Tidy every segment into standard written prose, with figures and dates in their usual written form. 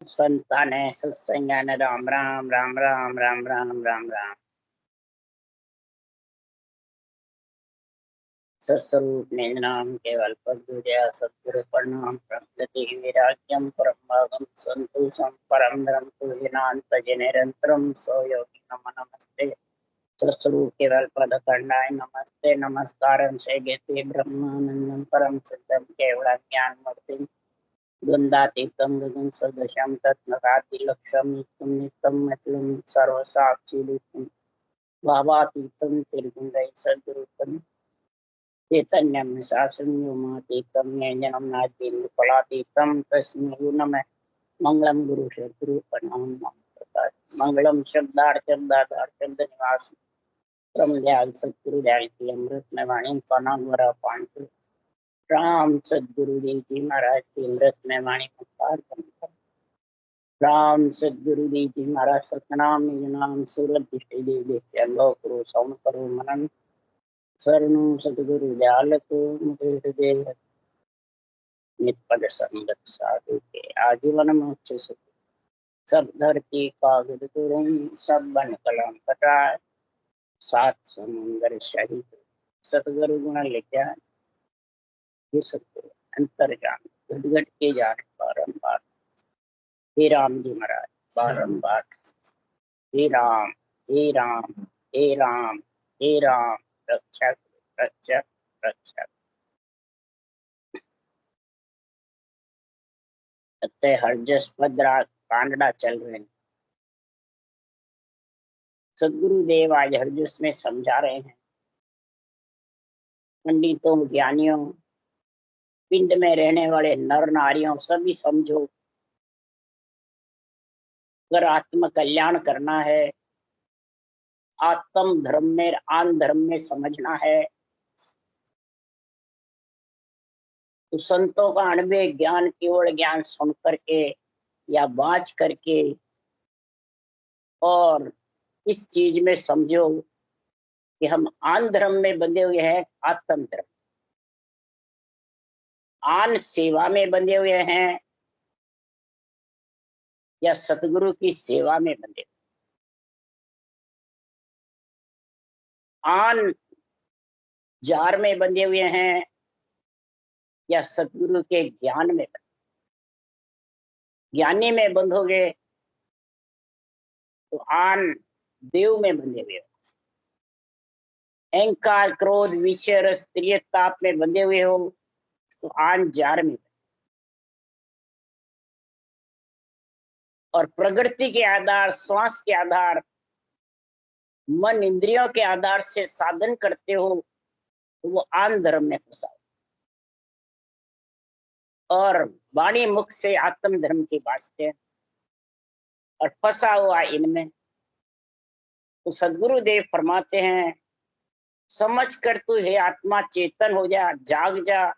संतान है सत्संगान राम राम राम राम राम राम राम राम। सत्स्वरूप नाम केवल पदुजया सद्गुरु प्रणाम प्रकृति विराज्यम परम भागम संतोषम परम धर्म पूजनांत निरंतरम सो योगी नम नमस्ते। सत्स्वरूप केवल पद खंडाय नमस्ते नमस्कार से गति ब्रह्मानंदम परम सिद्धम केवल ज्ञान मूर्ति द्वंद्वातीतं गगन सदृशं तत्नकातिलक्षं नित्यं नित्यं मतलं सर्वसाक्षी भावातीतं त्रिगुणरहितं सद्रूपं चैतन्यं शासनं व्योमातीतं ज्ञानं नादीनं फलातीतं तस्मै नमः। मंगलम गुरु शत्रु प्रणाम मंगलम शब्दार्थ शब्दाधार शब्द निवास ब्रह्म दयाल सतगुरु दयाल की अमृत में वाणी का नाम वरा पांच राम सदगुरुदेव जी महाराज की अमृत में वाणी का राम सदगुरुदेव जी महाराज सतनाम निज नाम सूरत दृष्टि देव देख अनुभव करो सौन करो मनन शरणु सतगुरु दयाल को मुझे हृदय नित पद संगत साधु के आजीवन मोक्ष सुख सब धरती कागज तुरम सब बन कलम कटाए सात समुंदर शहीद सतगुरु गुण लिखा ये सतगुरु अंतर जान घट के जान बारंबार हे राम जी महाराज बारंबार हे राम हे राम हे राम हे राम रक्षक रक्षक रक्षक। हरजस भद्रा कांडा चल रहे हैं। सदगुरु देव आज हरजस में समझा रहे हैं पंडितों ज्ञानियों पिंड में रहने वाले नर नारियों सभी समझो अगर आत्म कल्याण करना है आत्म धर्म में आन धर्म में समझना है तो संतों का अनुभव ज्ञान केवल ज्ञान सुन करके या बाँच करके और इस चीज में समझो कि हम आन धर्म में बंधे हुए हैं आत्म धर्म आन सेवा में बंधे हुए हैं या सतगुरु की सेवा में बंधे हुए आन जार में बंधे हुए हैं या सतगुरु के ज्ञान में बंधे। ज्ञानी में बंधोगे तो आन देव में बंधे हुए हो अहंकार क्रोध विषय रस प्रिय ताप में बंधे हुए हो तो आन जार में। और प्रकृति के आधार श्वास के आधार मन इंद्रियों के आधार से साधन करते हो तो वो आन धर्म में फंसा और वाणी मुख से आत्म धर्म की बात है और फंसा हुआ इनमें। तो सदगुरु देव फरमाते हैं समझ कर तू हे आत्मा चेतन हो जा जाग जा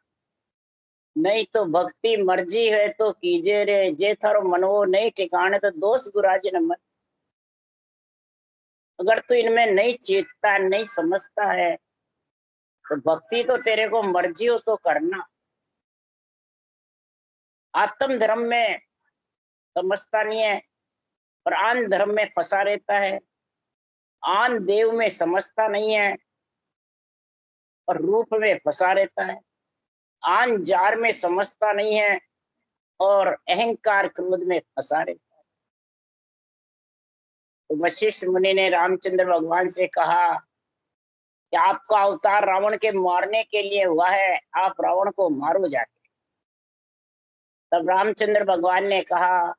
नहीं तो भक्ति मर्जी है तो कीजे रे जे थारो मनवो नहीं ठिकाने तो दोष गुराज न मन। अगर तू इनमें नहीं चेतता नहीं समझता है तो भक्ति तो तेरे को मर्जी हो तो करना आत्म धर्म में समझता नहीं है और आन धर्म में फंसा रहता है आन देव में समझता नहीं है और रूप में फंसा रहता है आन जार में समझता नहीं है और अहंकार क्रोध में फंसा रहता है। तो वशिष्ठ मुनि ने रामचंद्र भगवान से कहा कि आपका अवतार रावण के मारने के लिए हुआ है आप रावण को मारो जाके। तब रामचंद्र भगवान ने कहा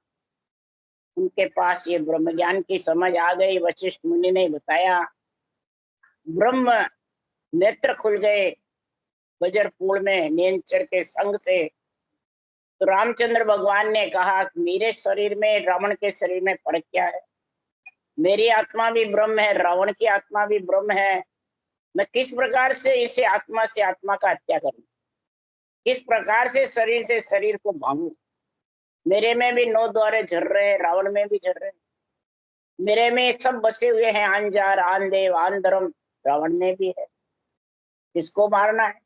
उनके पास ये ब्रह्म ज्ञान की समझ आ गई। वशिष्ठ मुनि ने बताया ब्रह्म नेत्र खुल गए वज्रपूर्ण में नेंचर के संग से। तो रामचंद्र भगवान ने कहा मेरे शरीर में रावण के शरीर में फर्क क्या है मेरी आत्मा भी ब्रह्म है रावण की आत्मा भी ब्रह्म है मैं किस प्रकार से इसे आत्मा से आत्मा का हत्या करूं किस प्रकार से शरीर को भांगू। मेरे में भी 9 द्वारे झर रहे हैं रावण में भी झर रहे हैं मेरे में सब बसे हुए हैं आन जार आन देव आन धर्म रावण में भी है किसको मारना है।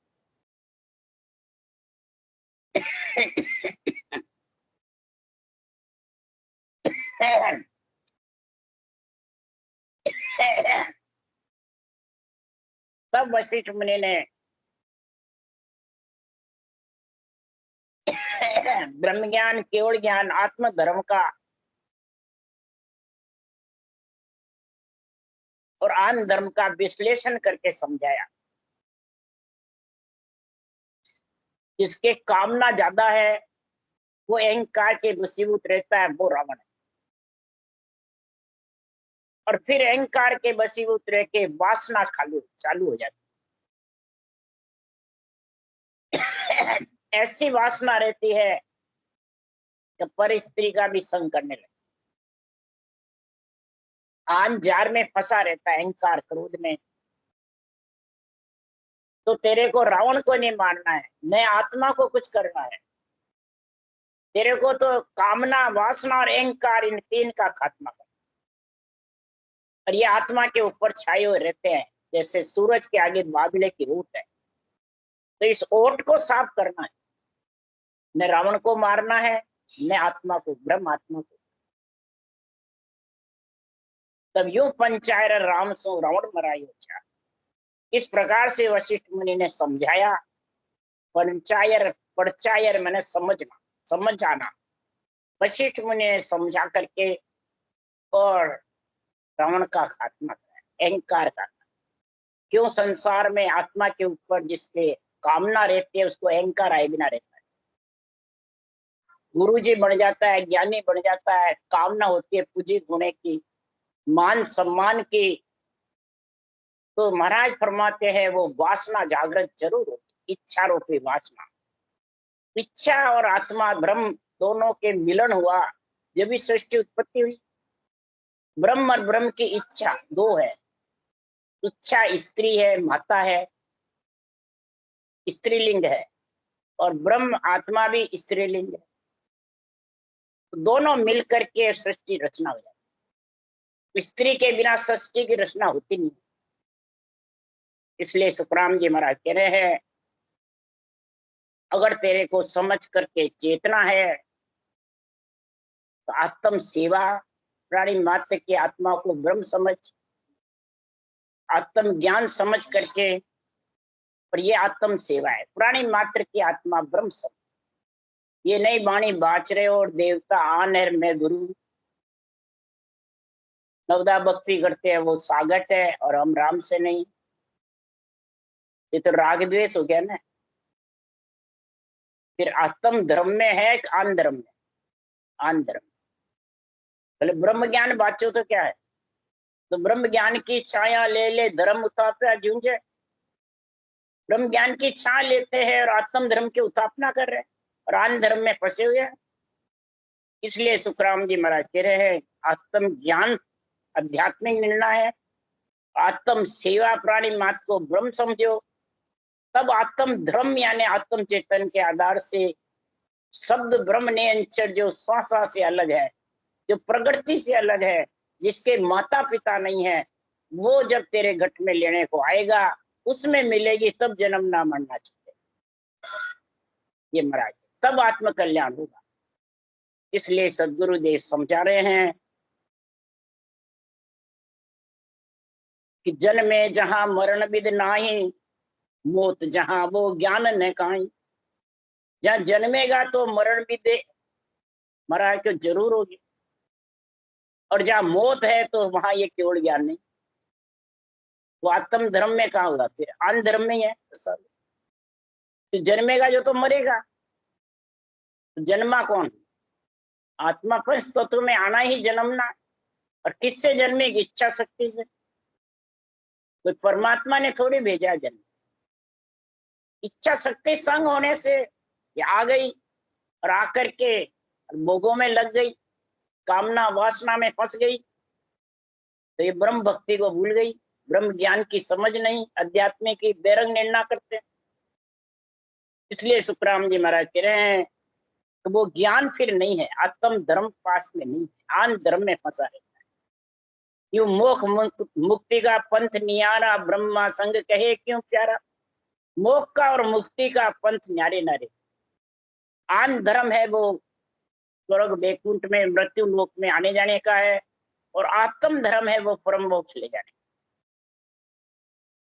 तब वशिष्ठ मुनि ने ब्रह्म ज्ञान, केवल ज्ञान, आत्म धर्म का और आन धर्म का विश्लेषण करके समझाया। जिसके कामना ज्यादा है वो अहंकार के वशीभूत रहता है, वो रावण है। और फिर अहंकार के वशीभूत रह के वासना चालू हो जाती। ऐसी वासना रहती है कि पर स्त्री का भी संग करने लगे। आन जार में फंसा रहता है अहंकार क्रोध में। तो तेरे को रावण को नहीं मारना है, न आत्मा को कुछ करना है। तेरे को तो कामना, वासना और अहंकार, इन तीन का खात्मा करना। और ये आत्मा के ऊपर छाए हुए रहते हैं, जैसे सूरज के आगे बादले की ओट है। तो इस ओट को साफ करना है। न रावण को मारना है, न आत्मा को, ब्रह्म आत्मा को। तब यूं पंचायर राम सो रावण मरायो छा। इस प्रकार से वशिष्ठ मुनि ने समझाया। पंचायर, परचायर मैंने समझना, समझ आना। वशिष्ठ मुनि ने समझा करके और रावण का खात्मा कराया, अहंकार का। क्यों संसार में आत्मा के ऊपर जिसके कामना रहती है उसको अहंकार आए बिना रहता है। गुरु जी बन जाता है, ज्ञानी बन जाता है, कामना होती है पूजी गुणे की, मान सम्मान की, तो महाराज फरमाते हैं वो वासना जागृत जरूर होती। इच्छा रूपी वासना। इच्छा और आत्मा ब्रह्म दोनों के मिलन हुआ जब भी सृष्टि उत्पत्ति हुई। ब्रह्म और ब्रह्म की इच्छा दो है। इच्छा स्त्री है, माता है, स्त्रीलिंग है, और ब्रह्म आत्मा भी स्त्रीलिंग है। तो दोनों मिलकर के सृष्टि रचना हो जाती। स्त्री के बिना सृष्टि की रचना होती नहीं। इसलिए सुखराम जी महाराज कह रहे हैं, अगर तेरे को समझ करके चेतना है तो आत्म सेवा, प्राणी मात्र की आत्मा को ब्रह्म समझ, आत्म ज्ञान समझ करके, और ये आत्म सेवा है। प्राणी मात्र की आत्मा ब्रह्म समझ। ये नहीं वाणी बाच रहे और देवता आन है मैं गुरु, नवदा भक्ति करते हैं वो सागट है और हम राम से नहीं। ये तो राग द्वेष हो गया ना। फिर आत्म धर्म में है कि आन धर्म में? आन धर्म। बोले ब्रह्म ज्ञान बाचो तो क्या है? तो ब्रह्म ज्ञान की छाया ले ले धर्म उतापना झुंझे। ब्रह्म ज्ञान की छाया लेते हैं और आत्म धर्म की उतापना कर रहे हैं और आन धर्म में फंसे हुए हैं। इसलिए सुखराम जी महाराज कह रहे हैं, आत्म ज्ञान आध्यात्मिक निर्णय है, आत्म सेवा प्राणी मात्र को ब्रह्म समझो। तब आत्म धर्म यानी आत्म चेतन के आधार से शब्द ब्रह्म ने अंचर जो श्वासा से अलग है, जो प्रकृति से अलग है, जिसके माता पिता नहीं है, वो जब तेरे घट में लेने को आएगा उसमें मिलेगी, तब जन्म ना मरना चाहिए। ये महाराज तब आत्म कल्याण होगा। इसलिए सदगुरुदेव समझा रहे हैं कि जन्मे जहां मरण विद नाही, मौत जहां वो ज्ञान न काई। जहां जन्मेगा तो मरण विद महाराज तो जरूर होगी, और जहां मौत है तो वहां ये केवल ज्ञान नहीं। वो आत्म धर्म में कहा होगा, फिर आन धर्म में है सर। तो जन्मेगा जो तो मरेगा। तो जन्मा कौन? आत्मा पंच तत्व में आना ही जन्मना। और किससे जन्मेगी? इच्छा शक्ति से। कोई परमात्मा ने थोड़ी भेजा जन्म। इच्छा शक्ति संग होने से ये आ गई और आकर के भोगों में लग गई, कामना वासना में फंस गई, तो ये ब्रह्म भक्ति को भूल गई, ब्रह्म ज्ञान की समझ नहीं, अध्यात्म की बेरंग निर्णय करते। इसलिए सुखराम जी महाराज कह रहे हैं तो वो ज्ञान फिर नहीं है, आत्म धर्म पास में नहीं है, आन धर्म में फंसा रहता है। यूं मोक्ष मुक्ति का पंथ नियारा, ब्रह्मा संग कहे क्यों प्यारा। मोक्ष का और मुक्ति का पंथ न्यारे नारे। आन धर्म है वो स्वर्ग वैकुंठ में मृत्यु लोक में आने जाने का है, और आत्म धर्म है वो परम मोक्ष ले जाने।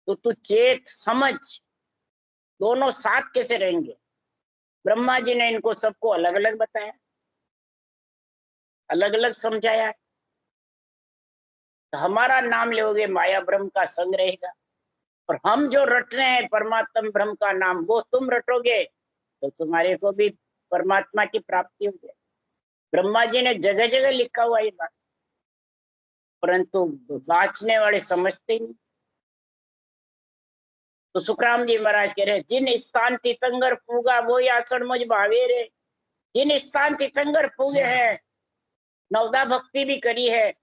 तो तू चेत समझ, दोनों साथ कैसे रहेंगे। ब्रह्मा जी ने इनको सबको अलग अलग बताया, अलग अलग समझाया। तो हमारा नाम लोगे माया ब्रह्म का संग रहेगा, और हम जो रट रहे हैं परमात्मा ब्रह्म का नाम, वो तुम रटोगे तो तुम्हारे को भी परमात्मा की प्राप्ति होगी। ब्रह्मा जी ने जगह जगह लिखा हुआ ये बात, परंतु बाँचने वाले समझते नहीं। तो सुखराम जी महाराज कह रहे, जिन स्थान तीर्थंकर पूगा वो आसन मुझ भावे रे। जिन स्थान तीर्थंकर पूगे हैं, नवदा भक्ति भी करी है,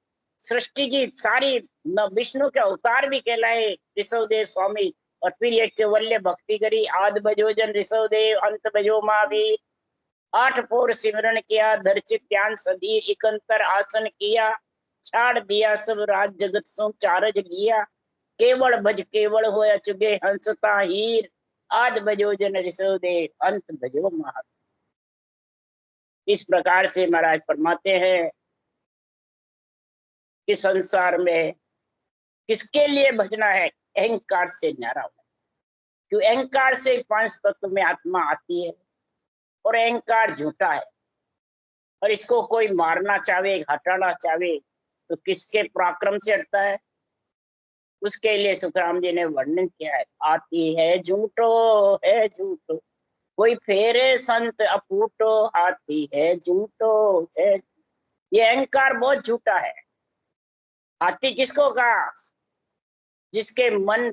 सृष्टि की सारी विष्णु के अवतार भी कहलाए ऋषभदेव स्वामी, और फिर ये केवल्य भक्ति करी। आद बजो जन ऋषभदेव, अंत बजो महावीर। 8 पोर सिमरण किया, धरचित ज्ञान सधीर। इकंतर आसन किया, छाड़ दिया सब राज जगत सो चारज लिया। केवल भज केवल होया चुगे हंसता हीर। आद बजो जन ऋषभदेव, अंत बजो महावीर। इस प्रकार से महाराज फरमाते हैं कि संसार में किसके लिए भजना है, अहंकार से न्यारा होना। क्यों? अहंकार से 5 तत्व में आत्मा आती है, और अहंकार झूठा है, और इसको कोई मारना चाहे, हटाना चाहे, तो किसके पराक्रम से हटता है? उसके लिए सुखराम जी ने वर्णन किया है, आती है झूठो है झूठो, कोई फेरे संत अपूटो। आती है झूठो है, ये अहंकार बहुत झूठा है। हाथी किसको कहा? जिसके मन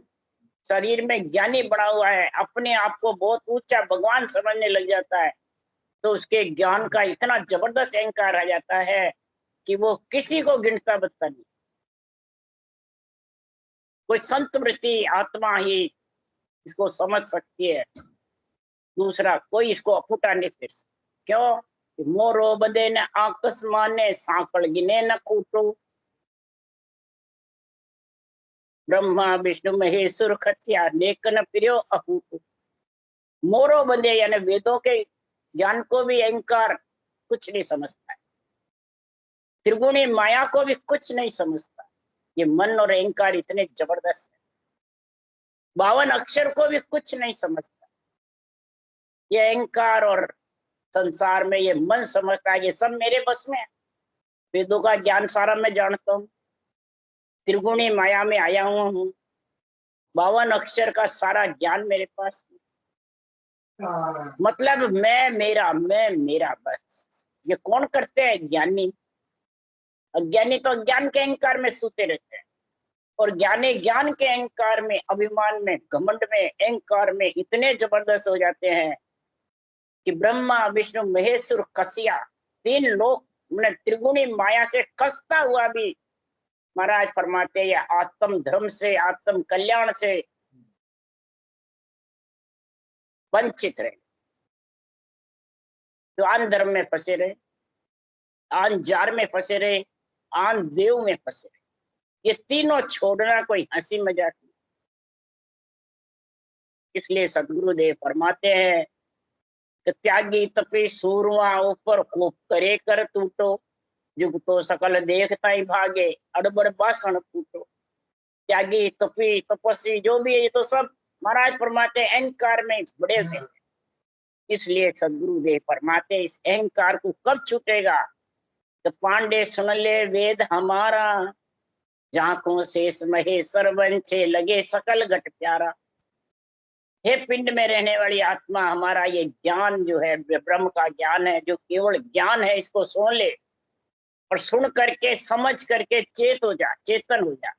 शरीर में ज्ञानी बना हुआ है, अपने आप को बहुत ऊंचा भगवान समझने लग जाता है, तो उसके ज्ञान का इतना जबरदस्त अहंकार आ जाता है कि वो किसी को गिनता बत्ता नहीं। कोई संत वृत्ति आत्मा ही इसको समझ सकती है, दूसरा कोई इसको अफूटा नहीं फिर सकता। क्यों? मोरो बदे न आकस माने, सांकड़ गिने न कूटो। ब्रह्मा विष्णु महेश्वर खतिया, नेकन प्रियो अहूटो। मोरो बंदे यानी वेदों के ज्ञान को भी अहंकार कुछ नहीं समझता है, त्रिगुणी माया को भी कुछ नहीं समझता। ये मन और अहंकार इतने जबरदस्त है, 52 अक्षर को भी कुछ नहीं समझता। ये अहंकार और संसार में ये मन समझता है ये सब मेरे बस में है। वेदों का ज्ञान सारा मैं जानता हूँ, त्रिगुणी माया में आया हुआ हूँ, 52 अक्षर का सारा ज्ञान मेरे पास है। मतलब मैं मेरा बस। ये कौन करते हैं? ज्ञानी। अज्ञानी तो अज्ञान के अहंकार में सूते रहते हैं, और ज्ञानी ज्ञान के अहंकार में, अभिमान में, घमंड में, अहंकार में इतने जबरदस्त हो जाते हैं कि ब्रह्मा विष्णु महेश्वर कसिया 3 लोग मैंने त्रिगुणी माया से कसता हुआ भी महाराज फरमाते हैं आत्म धर्म से, आत्म कल्याण से वंचित रहे। तो आन धर्म में फंसे रहे, आन जार में फंसे रहे, आन देव में फंसे रहे। ये तीनों छोड़ना कोई हंसी मजाक नहीं। इसलिए सदगुरुदेव फरमाते हैं कि त्यागी तपी सूरवा ऊपर कोप करे कर टूटो। जुग तो सकल देखता ही भागे, अड़बड़ बासण फूटो। त्यागी तपी तपस्वी जो भी है, ये तो सब महाराज फरमाते अहंकार में बड़े हुए। इसलिए सदगुरुदेव फरमाते इस अहंकार को कब छूटेगा? तो पांडे सुन ले वेद हमारा, झांकों शेष महेश्वर वंशे लगे सकल घट प्यारा। हे पिंड में रहने वाली आत्मा, हमारा ये ज्ञान जो है ब्रह्म का ज्ञान है, जो केवल ज्ञान है, इसको सुन ले, और सुन करके समझ करके चेत हो जा, चेतन हो जा।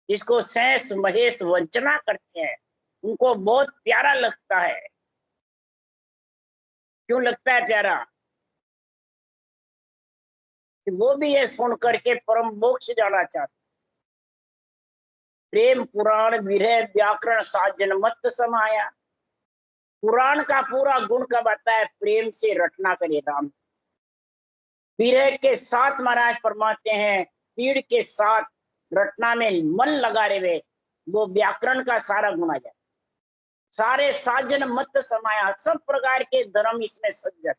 जिसको शेष महेश वंचना करते हैं उनको बहुत प्यारा लगता है। क्यों लगता है प्यारा? कि वो भी ये सुन करके परम मोक्ष जाना चाहते। प्रेम पुराण विरह व्याकरण साजन मत समाया। पुराण का पूरा गुण कब आता है? प्रेम से रटना करे राम। विरह के साथ महाराज फरमाते हैं, पीड़ के साथ रटना में मन लगा रहे, वो व्याकरण का सारा गुण आ जाए। सारे साजन मत समाया, सब प्रकार के धर्म इसमें सज्जन।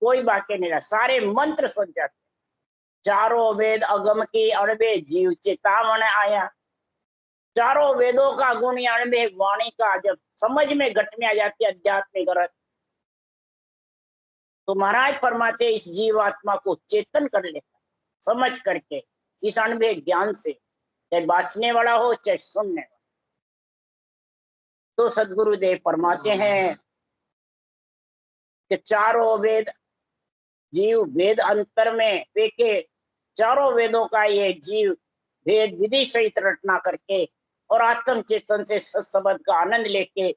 कोई बाकी नहीं रहा, सारे मंत्र सुन जाते। चारों वेद अगम की अणबे जीव चेतावण आया। चारों वेदों का गुण अणबे वाणी का जब समझ में घट में आ जाती है आध्यात्मिक अर्थ, तो महाराज फरमाते इस जीवात्मा को चेतन कर लेता, समझ करके इस अनुभव ज्ञान से, चाहे बांचने वाला हो चाहे सुनने वाला। तो सदगुरुदेव फरमाते हैं कि चारों वेद जीव वेद अंतर में देखे, चारों वेदों का ये जीव वेद विधि सहित रटना करके और आत्म चेतन से सत्संबंध का आनंद लेके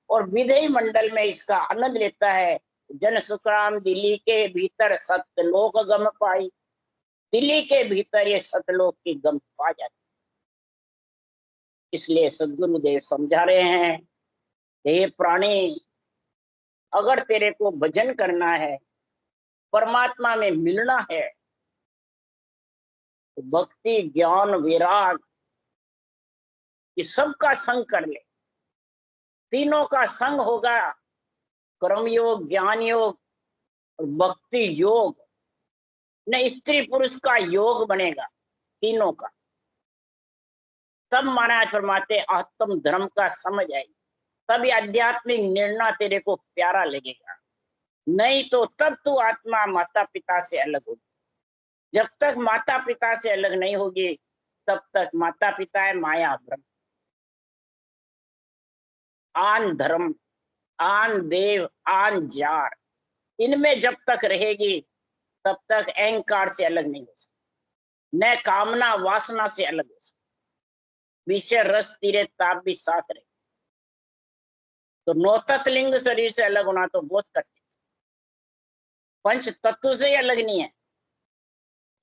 और विधेय मंडल में इसका आनंद लेता है। जन सुखराम दिल्ली के भीतर सत्यलोक गम पाई, दिल्ली के भीतर ये सतलोक की गम पा जाती। इसलिए सदगुरुदेव समझा रहे हैं, हे प्राणी, अगर तेरे को भजन करना है, परमात्मा में मिलना है, तो भक्ति ज्ञान वैराग ये सबका संग कर ले। तीनों का संग होगा, कर्म योग, ज्ञान योग और भक्ति योग, न स्त्री पुरुष का योग बनेगा, तीनों का। तब महाराज फरमाते आत्म धर्म का समझ आएगी, तब ये आध्यात्मिक निर्णय तेरे को प्यारा लगेगा। नहीं तो तब तू आत्मा माता पिता से अलग होगी। जब तक माता पिता से अलग नहीं होगी, तब तक माता पिता है माया भ्रम, आन धर्म, आन देव, आन जार, इनमें जब तक रहेगी तब तक अहंकार से अलग नहीं हो सकती, न कामना वासना से अलग हो सकती। विषय रस तीरे ताप भी साथ रहे, तो नौतक लिंग शरीर से अलग होना तो बहुत कठिन, पंच तत्व से अलग नहीं है।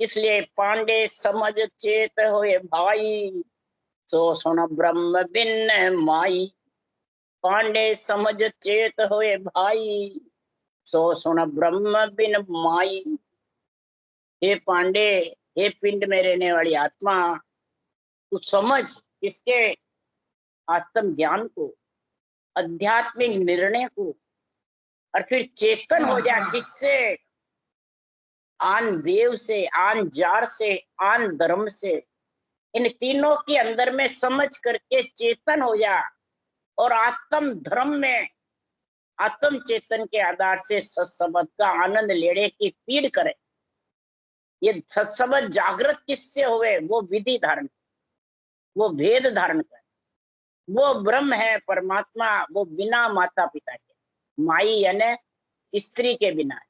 इसलिए पांडे समझ चेत होए भाई, सो सुन ब्रह्म बिन माई। पांडे समझ चेत होए भाई, सो सुन ब्रह्म बिन माई। हे पांडे, हे पिंड में रहने वाली आत्मा, तू समझ इसके आत्म ज्ञान को, आध्यात्मिक निर्णय को, और फिर चेतन हो जा। किससे? आन देव से, आन जार से, आन धर्म से, इन तीनों के अंदर में समझ करके चेतन हो जा और आत्म धर्म में आत्म चेतन के आधार से सत्संबंध का आनंद लेने की पीड़ करे। ये सत्संबंध जागृत किससे हुए? वो विधि धारण, वो भेद धारण कर, वो ब्रह्म है परमात्मा, वो बिना माता पिता के, माई यानी स्त्री के बिना है।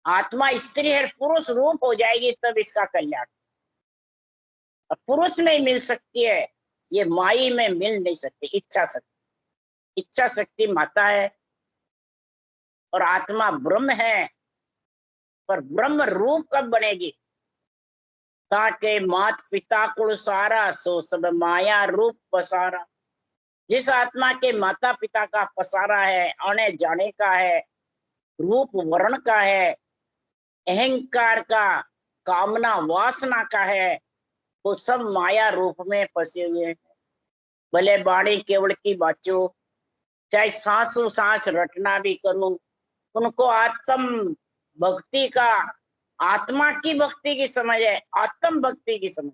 आत्मा स्त्री है, पुरुष रूप हो जाएगी तब इसका कल्याण। अब पुरुष में मिल सकती है, ये माई में मिल नहीं सकती। इच्छा शक्ति, इच्छा शक्ति माता है और आत्मा ब्रह्म है, पर ब्रह्म रूप कब बनेगी? ताके मात पिता कुल सारा, सो सब माया रूप पसारा। जिस आत्मा के माता पिता का पसारा है, आने जाने का है, रूप वर्ण का है, अहंकार का, कामना वासना का है, वो सब माया रूप में फंसे हुए हैं। भले बाणी केवल की बाचो, चाहे सांसों सांस रटना भी करूं, उनको आत्म भक्ति का, आत्मा की भक्ति की समझ है, आत्म भक्ति की समझ।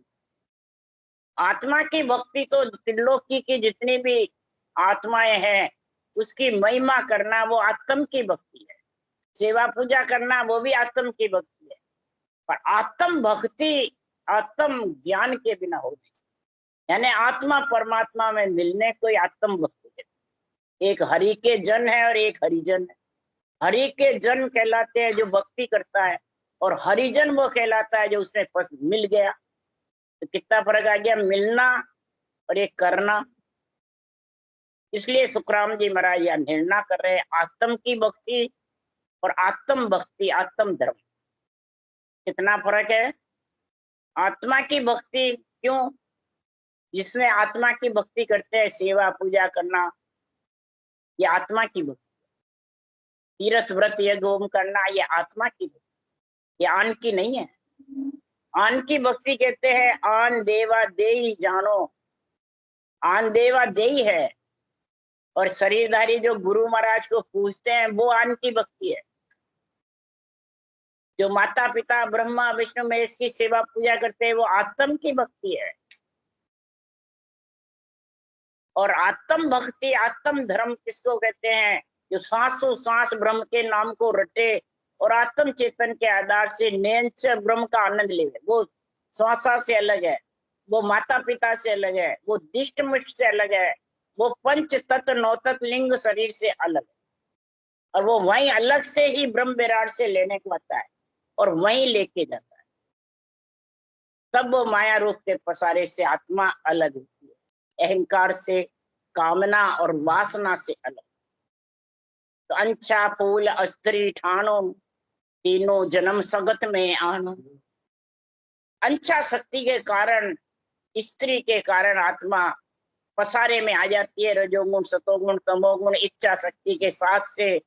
आत्मा की भक्ति तो त्रिलोकी की जितनी भी आत्माएं हैं उसकी महिमा करना, वो आत्म की भक्ति है। सेवा पूजा करना वो भी आत्म की भक्ति है। पर आत्म भक्ति आत्म ज्ञान के बिना हो नहीं सकती। यानी आत्मा परमात्मा में मिलने को आत्म भक्ति है। एक हरि के जन है और एक हरिजन है। हरि के जन कहलाते हैं जो भक्ति करता है, और हरिजन वो कहलाता है जो उसमें मिल गया। तो कितना फर्क आ गया, मिलना और एक करना। इसलिए सुखराम जी महाराज यह निर्णय कर रहे हैं, आत्म की भक्ति और आत्म भक्ति, आत्म धर्म, कितना फर्क है। आत्मा की भक्ति क्यों? जिसमें आत्मा की भक्ति करते हैं, सेवा पूजा करना, ये आत्मा की भक्ति। तीर्थ व्रत यज्ञ होम करना, ये आत्मा की भक्ति, ये आन की नहीं है। आन की भक्ति कहते हैं आन देवा देई जानो, आन देवा देई है, और शरीरधारी जो गुरु महाराज को पूजते हैं वो आन की भक्ति है। जो माता पिता ब्रह्मा विष्णु महेश की सेवा पूजा करते हैं वो आत्म की भक्ति है। और आत्म भक्ति आत्म धर्म किसको कहते हैं? जो सांसों सांस ब्रह्म के नाम को रटे और आत्म चेतन के आधार से निरंच ब्रह्म का आनंद ले, वो श्वासा से अलग है, वो माता पिता से अलग है, वो दिष्ट मुष्ट से अलग है, वो पंच तत्व नौ तत्व लिंग शरीर से अलग है। और वो वहीं अलग से ही ब्रह्म विराट से लेने को आता है और वहीं लेके जाता है। तब वो माया रूप के पसारे से आत्मा अलग होती है, अहंकार से, कामना और वासना से अलग। तो अंछा फूल अस्त्री ठानो, तीनों जन्म सगत में आनो। अंछा शक्ति के कारण, स्त्री के कारण आत्मा पसारे में आ जाती है, रजोगुण सतोगुण तमोगुण इच्छा शक्ति के साथ से,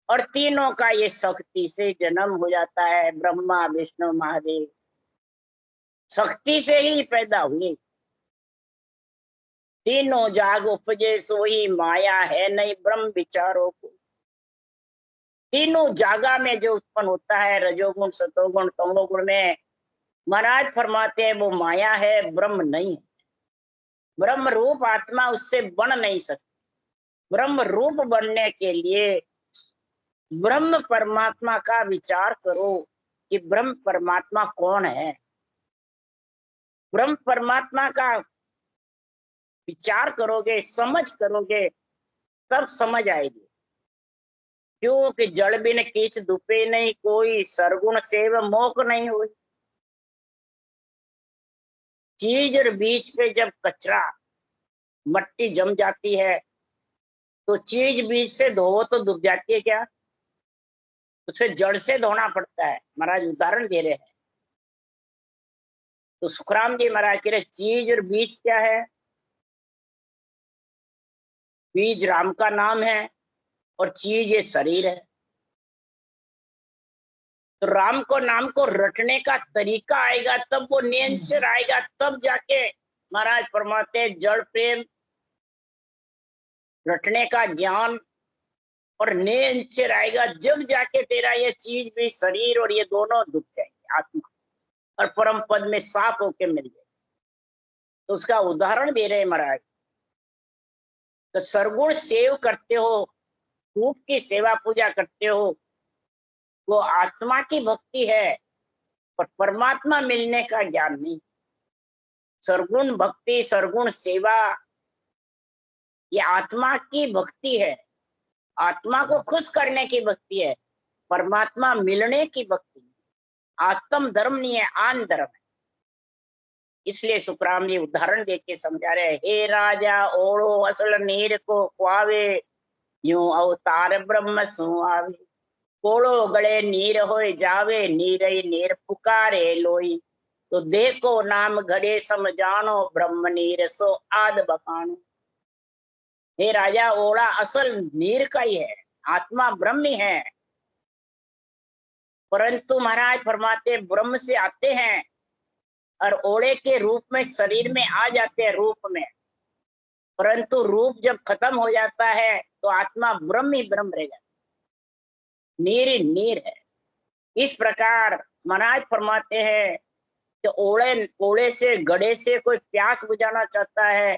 और तीनों का ये शक्ति से जन्म हो जाता है। ब्रह्मा विष्णु महादेव शक्ति से ही पैदा हुए। तीनों जाग उपजे सोई माया है नहीं ब्रह्म विचारों को। तीनों जागा में जो उत्पन्न होता है रजोगुण सतोगुण तमोगुण में, महाराज फरमाते हैं वो माया है, ब्रह्म नहीं है। ब्रह्म रूप आत्मा उससे बन नहीं सकती। ब्रह्म रूप बनने के लिए ब्रह्म परमात्मा का विचार करो कि ब्रह्म परमात्मा कौन है। ब्रह्म परमात्मा का विचार करोगे, समझ करोगे, तब समझ आएगी। क्योंकि जड़ बिन कीच दुपे नहीं कोई, सरगुण सेव मोक नहीं हुई। चीज और बीज पे जब कचरा मट्टी जम जाती है तो चीज बीज से धोवो तो डूब जाती है क्या? उसे जड़ से धोना पड़ता है। महाराज उदाहरण दे रहे हैं। तो सुखराम जी महाराज कह रहे चीज और बीज क्या है? बीज राम का नाम है और चीज ये शरीर है। तो राम को नाम को रटने का तरीका आएगा तब वो नियंत्रण आएगा, तब जाके महाराज फरमाते हैं जड़ प्रेम, रटने का ज्ञान और नियंत्रण आएगा, जब जाके तेरा ये चीज भी शरीर और ये दोनों डूब जाएंगे आत्मा और परम पद में साफ होके मिल जाए। तो उसका उदाहरण दे रहे महाराज। तो सरगुण सेव करते हो, रूप की सेवा पूजा करते हो, वो आत्मा की भक्ति है पर परमात्मा मिलने का ज्ञान नहीं। सरगुण भक्ति सरगुण सेवा ये आत्मा की भक्ति है, आत्मा को खुश करने की भक्ति है, परमात्मा मिलने की भक्ति। आत्म धर्म नहीं है, आन धर्म है। इसलिए सुखराम जी उदाहरण देख के समझा रहे, हे राजा ओढ़ो असल नीर को खुआवे, यूं अवतार ब्रह्म सुआवे। कोड़ो गले नीर होए जावे, नीर नीर पुकारे लोई। तो देखो नाम घड़े समझानो, ब्रह्म नीर सो आद बखानो। हे राजा ओड़ा असल नीर का ही है, आत्मा ब्रह्म ही है। परंतु महाराज फरमाते ब्रह्म से आते हैं और ओड़े के रूप में शरीर में आ जाते हैं रूप में, परंतु रूप जब खत्म हो जाता है तो आत्मा ब्रह्म ही ब्रह्म रह जाता, नीर ही नीर है। इस प्रकार महाराज फरमाते हैं कि ओड़े से गड़े से कोई प्यास बुझाना चाहता है,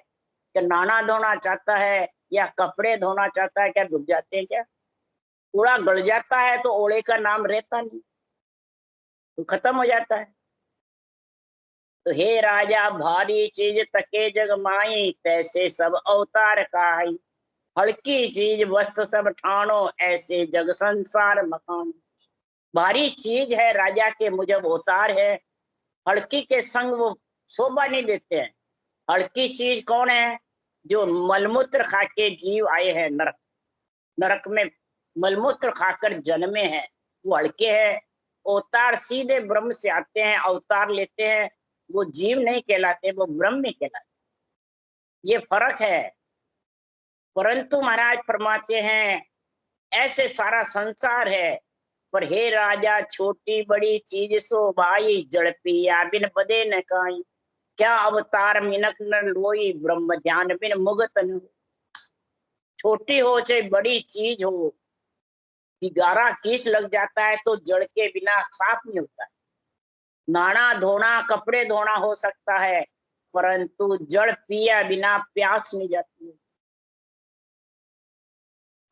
कि नहाना धोना चाहता है या कपड़े धोना चाहता है, क्या डूब जाते हैं क्या? कूड़ा गड़ जाता है तो ओड़े का नाम रहता नहीं, तो खत्म हो जाता है। तो हे राजा भारी चीज तके जग माई, तैसे सब अवतार काई। हल्की चीज वस्त्र सब ठानो, ऐसे जग संसार मकान। भारी चीज है राजा के मुझे अवतार है, हल्की के संग वो शोभा नहीं देते हैं। हल्की चीज कौन है? जो मलमूत्र खा के जीव आए हैं नरक, नरक में मलमूत्र खाकर जन्मे हैं, वो हल्के हैं। अवतार सीधे ब्रह्म से आते हैं, अवतार लेते हैं, वो जीव नहीं कहलाते, वो ब्रह्म ही कहलाते। ये फर्क है। परंतु महाराज फरमाते हैं ऐसे सारा संसार है, पर हे राजा छोटी बड़ी चीज सो भाई, जड़पी या बिन बदे न काई। क्या अवतार मिनक न लोई, ब्रह्म ध्यान बिन मुगत न। छोटी हो चाहे बड़ी चीज हो, कि गारा कीस लग जाता है तो जड़ के बिना साफ नहीं होता है। नहाना धोना कपड़े धोना हो सकता है, परंतु जड़ पिया बिना प्यास नहीं जाती है।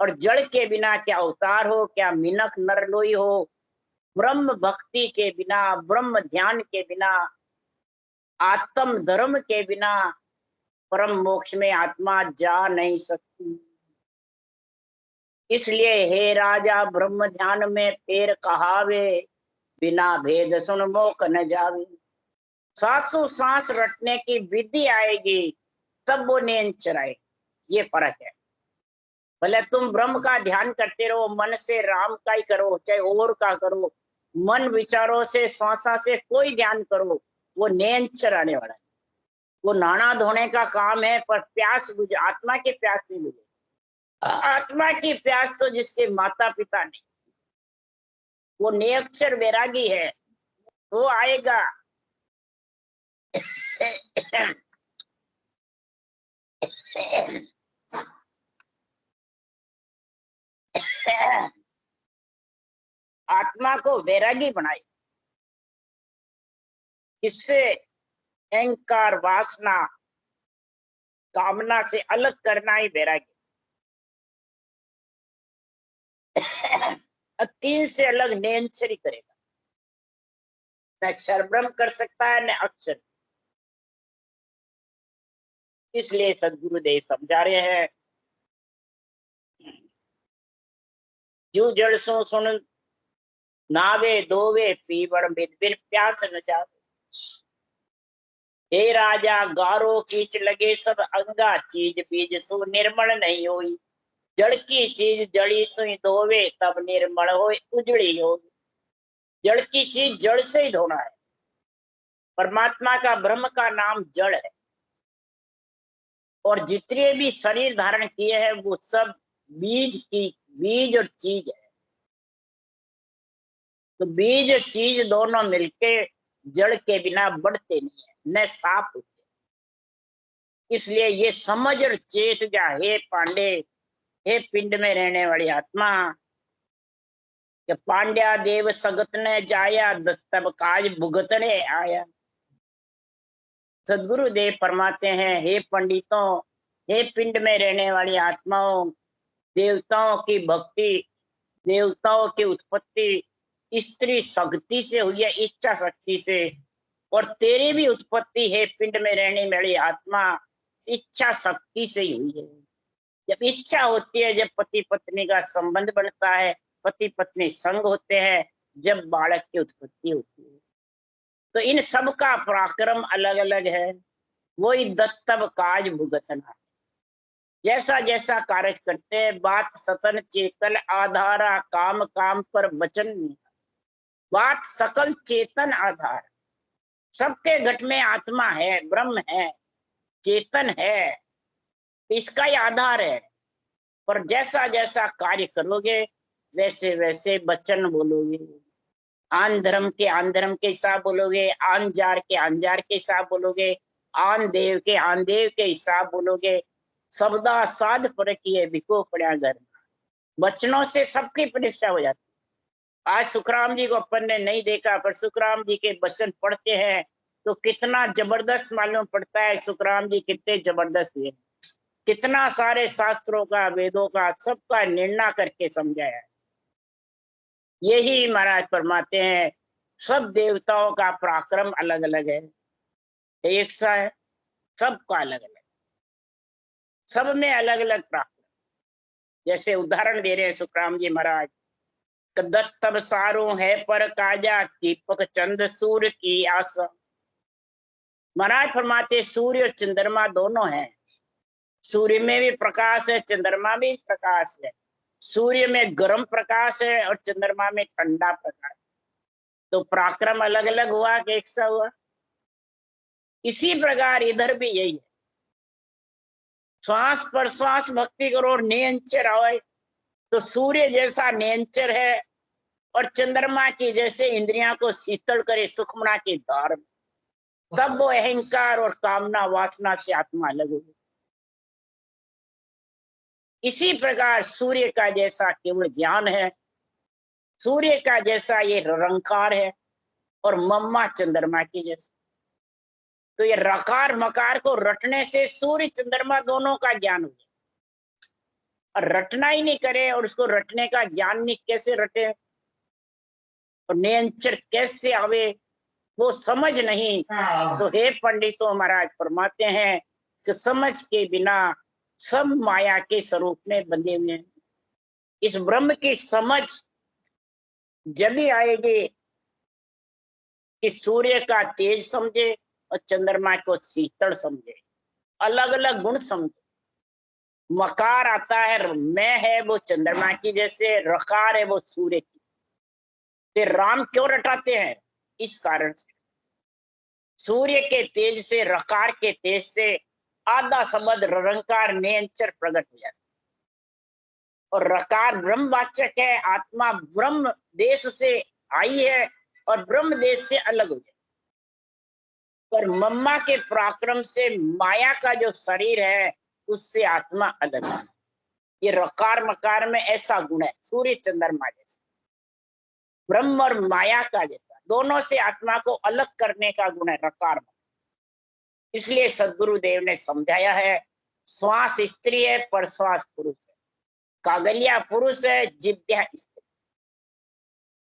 और जड़ के बिना क्या अवतार हो, क्या मिनक नरलोई हो, ब्रह्म भक्ति के बिना, ब्रह्म ध्यान के बिना, आत्म धर्म के बिना परम मोक्ष में आत्मा जा नहीं सकती। इसलिए हे राजा ब्रह्म ध्यान में फेर कहावे, बिना भेद सुन मोक न जावे। 700 सांस रटने की विधि आएगी तब वो नींद चराएगी। ये फर्क है। भले तुम ब्रह्म का ध्यान करते रहो, मन से राम का ही करो चाहे और का करो, मन विचारों से श्वासा से कोई ध्यान करो, वो नींद चराने वाला है। वो नहाना धोने का काम है, पर प्यास बुझ, आत्मा की प्यास नहीं बुझे। आत्मा की प्यास तो जिसके माता पिता नहीं, वो निरक्षर वैरागी है, वो आएगा। आत्मा को वैरागी बनाए, किससे? अहंकार वासना कामना से अलग करना ही वैरागी। तीन से अलग नेंचरी करेगा, न शरब्रह्म कर सकता है न अक्षर। इसलिए सदगुरुदेव समझा रहे हैं, जू जड़ सो सुन नावे दोवे पीवड़ बिन बिन प्यास न जावे। हे राजा गारो कीच लगे सब अंगा, चीज बीज सु निर्मल नहीं होई। जड़ की चीज जड़ी सुई धोवे, तब निर्मल होई उजड़ी होगी। जड़ की चीज जड़ से ही धोना है। परमात्मा का ब्रह्म का नाम जड़ है, और जितने भी शरीर धारण किए हैं वो सब बीज और चीज है। तो बीज और चीज दोनों मिलके जड़ के बिना बढ़ते नहीं है, न साफ होते। इसलिए ये समझ और चेत जा हे पांडे, हे पिंड में रहने वाली आत्मा, कि पांड्या देव सगत ने जाया, तब काज भुगतने आया। सदगुरु देव फरमाते हैं, हे पंडितों, हे पिंड में रहने वाली आत्माओं, देवताओं की भक्ति, देवताओं की उत्पत्ति स्त्री शक्ति से हुई है, इच्छा शक्ति से। और तेरी भी उत्पत्ति है पिंड में रहने वाली आत्मा, इच्छा शक्ति से ही हुई है। जब इच्छा होती है, जब पति पत्नी का संबंध बनता है, पति पत्नी संग होते हैं, जब बालक की उत्पत्ति होती है। तो इन सब का पराक्रम अलग अलग है। वही दत्तव काज भुगतना, जैसा जैसा कार्य करते हैं, बात सतन चेतन आधारा, काम काम पर वचन नहीं। बात सकल चेतन आधार, सबके घट में आत्मा है, ब्रह्म है, चेतन है, इसका ही आधार है। पर जैसा जैसा कार्य करोगे वैसे वैसे वचन बोलोगे। आन धर्म के आन धर्म के हिसाब बोलोगे, आन जार के आन जार के हिसाब बोलोगे, आन देव के आन देव के हिसाब बोलोगे। सबदा साध पर किए बिको पड़ा घर, वचनों से सबकी परीक्षा हो जाती। आज सुखराम जी को अपन ने नहीं देखा, पर सुखराम जी के वचन पढ़ते हैं तो कितना जबरदस्त मालूम पड़ता है। सुखराम जी कितने जबरदस्त है, कितना सारे शास्त्रों का, वेदों का, सबका निर्णय करके समझाया है। यही महाराज फरमाते हैं, सब देवताओं का पराक्रम अलग अलग है, एक सा है, सबका अलग अलग, सब में अलग अलग पराक्रम। जैसे उदाहरण दे रहे हैं सुखराम जी महाराज, दत्तब सारो है पर काजा, दीपक चंद सूर्य की आशा। महाराज फरमाते सूर्य और चंद्रमा दोनों हैं। सूर्य में भी प्रकाश है, चंद्रमा में भी प्रकाश है। सूर्य में गर्म प्रकाश है और चंद्रमा में ठंडा प्रकाश। तो पराक्रम अलग अलग हुआ कि एक सा हुआ? इसी प्रकार इधर भी यही है। श्वास पर श्वास भक्ति करो और नियंचर आए, तो सूर्य जैसा नियंचर है, और चंद्रमा की जैसे इंद्रियां को शीतल करे सुखमना की धार, तब वो अहंकार और कामना वासना से आत्मा अलग होगी। इसी प्रकार सूर्य का जैसा केवल ज्ञान है, सूर्य का जैसा ये निरंकार है और मम्मा चंद्रमा की जैसा। तो ये रकार मकार को रटने से सूर्य चंद्रमा दोनों का ज्ञान हो जाए। और रटना ही नहीं करे और उसको रटने का ज्ञान नहीं, कैसे रटे और नियंचर कैसे आवे, वो समझ नहीं। तो हे पंडितों महाराज फरमाते हैं कि समझ के बिना सब माया के स्वरूप में बंधे हुए हैं। इस ब्रह्म की समझ जब भी आएगी कि सूर्य का तेज समझे और चंद्रमा को शीतल समझे, अलग अलग गुण समझे। मकार आता है, मैं है वो चंद्रमा की जैसे, रकार है वो सूर्य की। तो राम क्यों रटाते हैं? इस कारण से सूर्य के तेज से, रकार के तेज से आधा शब्द निरंकार नियंचर प्रकट हो जाता है। और रकार ब्रह्मवाचक है, आत्मा ब्रह्म देश से आई है और ब्रह्म देश से अलग हो जाए। पर मम्मा के पराक्रम से माया का जो शरीर है उससे आत्मा अलग है। ये रकार मकार में ऐसा गुण है, सूर्य चंद्रमा जैसा, ब्रह्म और माया का जैसा, दोनों से आत्मा को अलग करने का गुण है रकार मकार। इसलिए सदगुरुदेव ने समझाया है, श्वास स्त्री है पर श्वास पुरुष है, कागलिया पुरुष है, जिद्या स्त्री।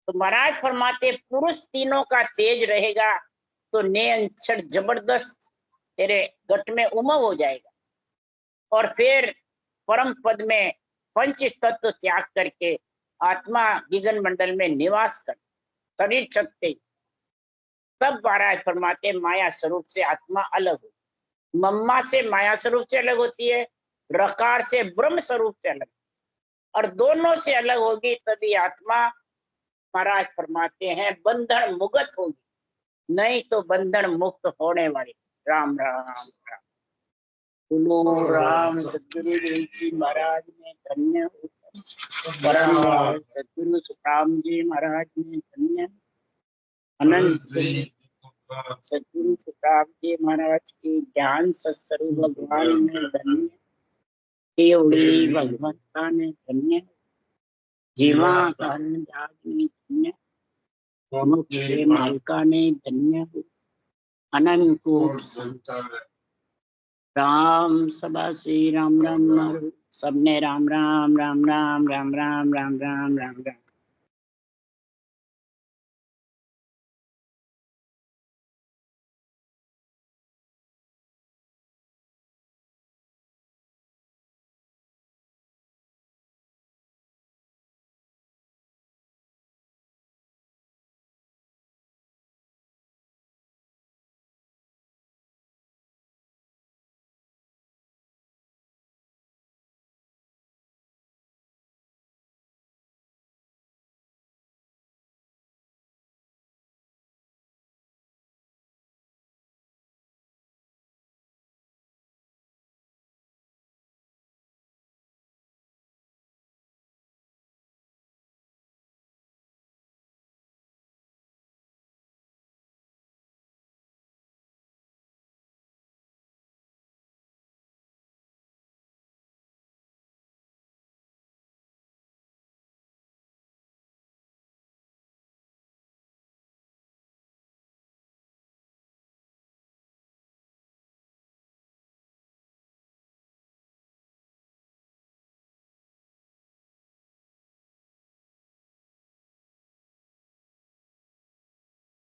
तो महाराज फरमाते पुरुष तीनों का तेज रहेगा तो नियंत्रण जबरदस्त तेरे गट में उमंग हो जाएगा। और फिर परम पद में पंच तत्व त्याग करके आत्मा गगन मंडल में निवास कर शरीर छकते, तब महाराज फरमाते माया स्वरूप से आत्मा अलग हो। मम्मा से माया स्वरूप से अलग होती है, रकार से ब्रह्म स्वरूप से अलग, और दोनों से अलग होगी तभी आत्मा महाराज फरमाते हैं बंधन मुक्त होगी, नहीं तो बंधन मुक्त होने वाली। राम राम राम। बोलो राम सतगुरु जी महाराज ने धन्य हो, परम सतगुरु सुखराम जी महाराज ने धन्य, अनंत सतगुरु सुखराम जी महाराज के ज्ञान सत्स्वरूप भगवान ने धन्य, केवड़ी भगवंता ने धन्य, जीवा कारण जाग ने धन्य, मुख्य मालिका ने धन्य हो, अनंत कोट संतान। राम सभा श्री राम राम, सबने राम राम राम राम राम राम राम राम राम राम राम।